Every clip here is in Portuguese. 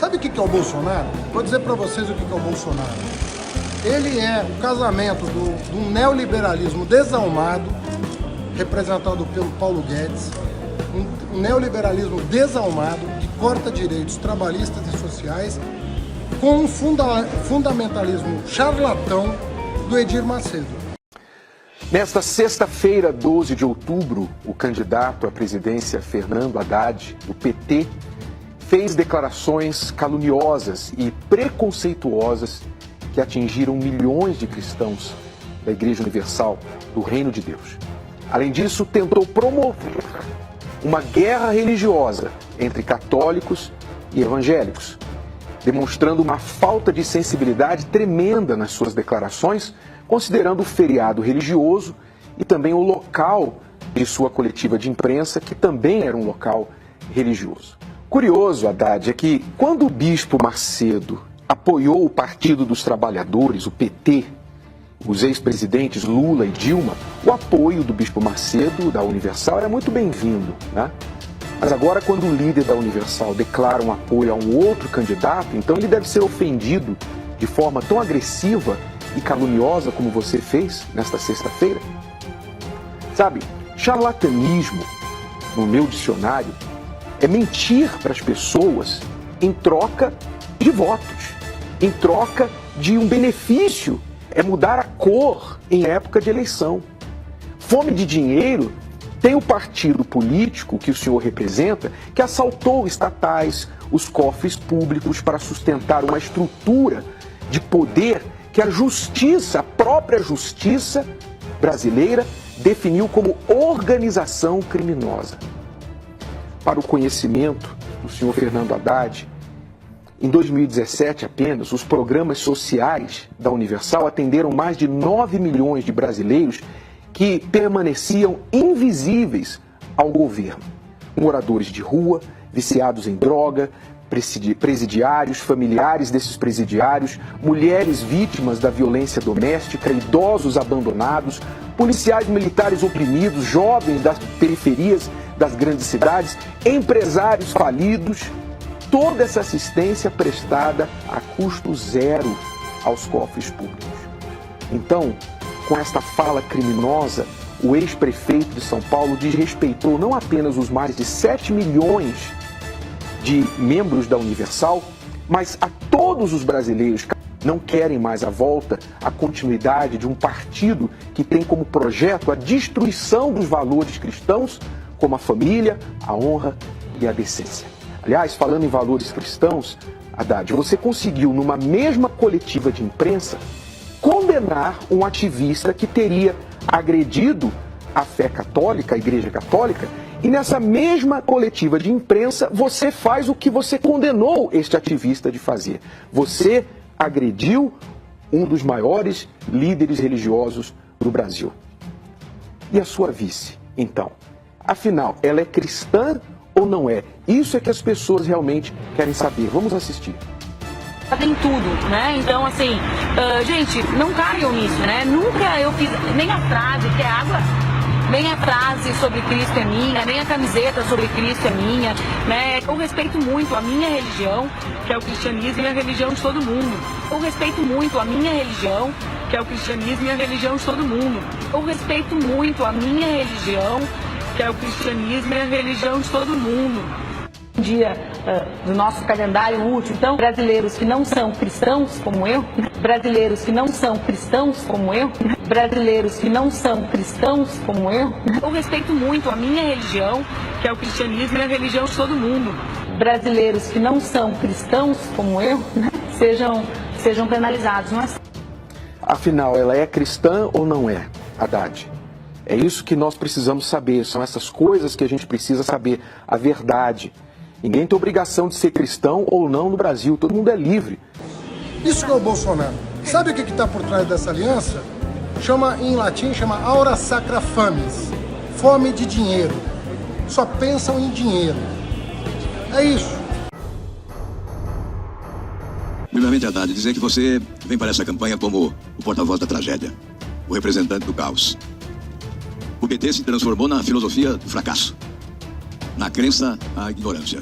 Sabe o que é o Bolsonaro? Vou dizer para vocês o que é o Bolsonaro. Ele é o casamento do neoliberalismo desalmado, representado pelo Paulo Guedes, um neoliberalismo desalmado que corta direitos trabalhistas e sociais, com um fundamentalismo charlatão do Edir Macedo. Nesta sexta-feira, 12 de outubro, o candidato à presidência Fernando Haddad, do PT, fez declarações caluniosas e preconceituosas que atingiram milhões de cristãos da Igreja Universal do Reino de Deus. Além disso, tentou promover uma guerra religiosa entre católicos e evangélicos, demonstrando uma falta de sensibilidade tremenda nas suas declarações, considerando o feriado religioso e também o local de sua coletiva de imprensa, que também era um local religioso. Curioso, Haddad, é que quando o bispo Macedo apoiou o Partido dos Trabalhadores, o PT, os ex-presidentes Lula e Dilma, o apoio do bispo Macedo, da Universal, era muito bem-vindo, né? Mas agora, quando o líder da Universal declara um apoio a um outro candidato, então ele deve ser ofendido de forma tão agressiva e caluniosa como você fez nesta sexta-feira? Sabe, charlatanismo, no meu dicionário, é mentir para as pessoas em troca de votos, em troca de um benefício, é mudar a cor em época de eleição. Fome de dinheiro tem o partido político que o senhor representa, que assaltou estatais, os cofres públicos para sustentar uma estrutura de poder que a justiça, a própria justiça brasileira, definiu como organização criminosa. Para o conhecimento do senhor Fernando Haddad, em 2017 apenas, os programas sociais da Universal atenderam mais de 9 milhões de brasileiros que permaneciam invisíveis ao governo. Moradores de rua, viciados em droga, presidiários, familiares desses presidiários, mulheres vítimas da violência doméstica, idosos abandonados, policiais militares oprimidos, jovens das periferias das grandes cidades, empresários falidos, toda essa assistência prestada a custo zero aos cofres públicos. Então, com esta fala criminosa, o ex-prefeito de São Paulo desrespeitou não apenas os mais de 7 milhões de membros da Universal, mas a todos os brasileiros que não querem mais a volta, a continuidade de um partido que tem como projeto a destruição dos valores cristãos, como a família, a honra e a decência. Aliás, falando em valores cristãos, Haddad, você conseguiu, numa mesma coletiva de imprensa, condenar um ativista que teria agredido a fé católica, a Igreja Católica, e nessa mesma coletiva de imprensa você faz o que você condenou este ativista de fazer. Você agrediu um dos maiores líderes religiosos do Brasil. E a sua vice, então? Afinal, ela é cristã ou não é? Isso é que as pessoas realmente querem saber. Vamos assistir. Tem tudo, né? Então, assim, gente, não caiam nisso, né? Nunca eu fiz nem a frase que é água, nem a frase sobre Cristo é minha, nem a camiseta sobre Cristo é minha, né? Eu respeito muito a minha religião, que é o cristianismo, e a religião de todo mundo. Eu respeito muito a minha religião, que é o cristianismo, e a religião de todo mundo. Eu respeito muito a minha religião, que é o cristianismo, e a religião de todo mundo. Dia do nosso calendário útil, então, brasileiros que não são cristãos como eu, brasileiros que não são cristãos como eu, brasileiros que não são cristãos como eu respeito muito a minha religião, que é o cristianismo, e a religião de todo mundo. Brasileiros que não são cristãos como eu sejam penalizados, não é? Afinal, ela é cristã ou não é, Haddad? É isso que nós precisamos saber, são essas coisas que a gente precisa saber, a verdade. Ninguém tem obrigação de ser cristão ou não no Brasil, todo mundo é livre. Isso que é o Bolsonaro. Sabe o que está por trás dessa aliança? Em latim, chama aura sacra fames, fome de dinheiro. Só pensam em dinheiro. É isso. Primeiramente, Haddad, dizer que você vem para essa campanha como o porta-voz da tragédia, o representante do caos. O PT se transformou na filosofia do fracasso, na crença à ignorância,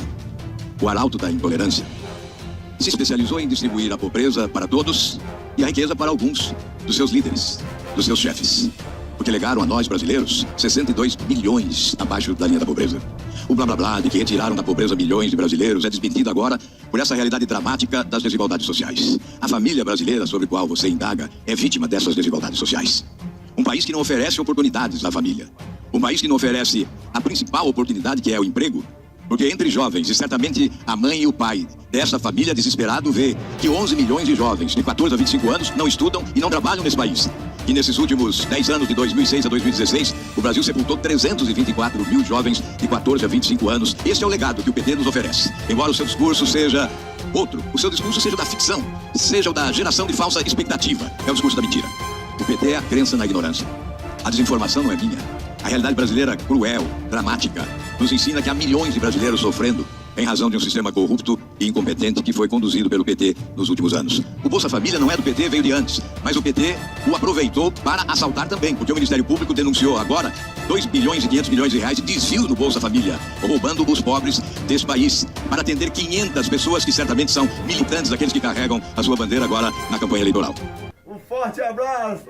o arauto da intolerância. se especializou em distribuir a pobreza para todos e a riqueza para alguns dos seus líderes, dos seus chefes. Porque legaram a nós, brasileiros, 62 milhões abaixo da linha da pobreza. O blá blá blá de que retiraram da pobreza milhões de brasileiros é desmentido agora por essa realidade dramática das desigualdades sociais. A família brasileira sobre a qual você indaga é vítima dessas desigualdades sociais. Um país que não oferece oportunidades à família. Um país que não oferece a principal oportunidade, que é o emprego. Porque entre jovens, e certamente a mãe e o pai dessa família desesperado vê que 11 milhões de jovens de 14 a 25 anos não estudam e não trabalham nesse país. E nesses últimos 10 anos, de 2006 a 2016, o Brasil sepultou 324 mil jovens de 14 a 25 anos. Esse é o legado que o PT nos oferece. Embora o seu discurso seja outro, o seu discurso seja da ficção, seja o da geração de falsa expectativa. É o discurso da mentira. O PT é a crença na ignorância. A desinformação não é minha. A realidade brasileira cruel, dramática, nos ensina que há milhões de brasileiros sofrendo em razão de um sistema corrupto e incompetente que foi conduzido pelo PT nos últimos anos. O Bolsa Família não é do PT, veio de antes, mas o PT o aproveitou para assaltar também, porque o Ministério Público denunciou agora 2 bilhões e 500 milhões de reais de desvio no Bolsa Família, roubando os pobres desse país, para atender 500 pessoas que certamente são militantes, daqueles que carregam a sua bandeira agora na campanha eleitoral. Um forte abraço!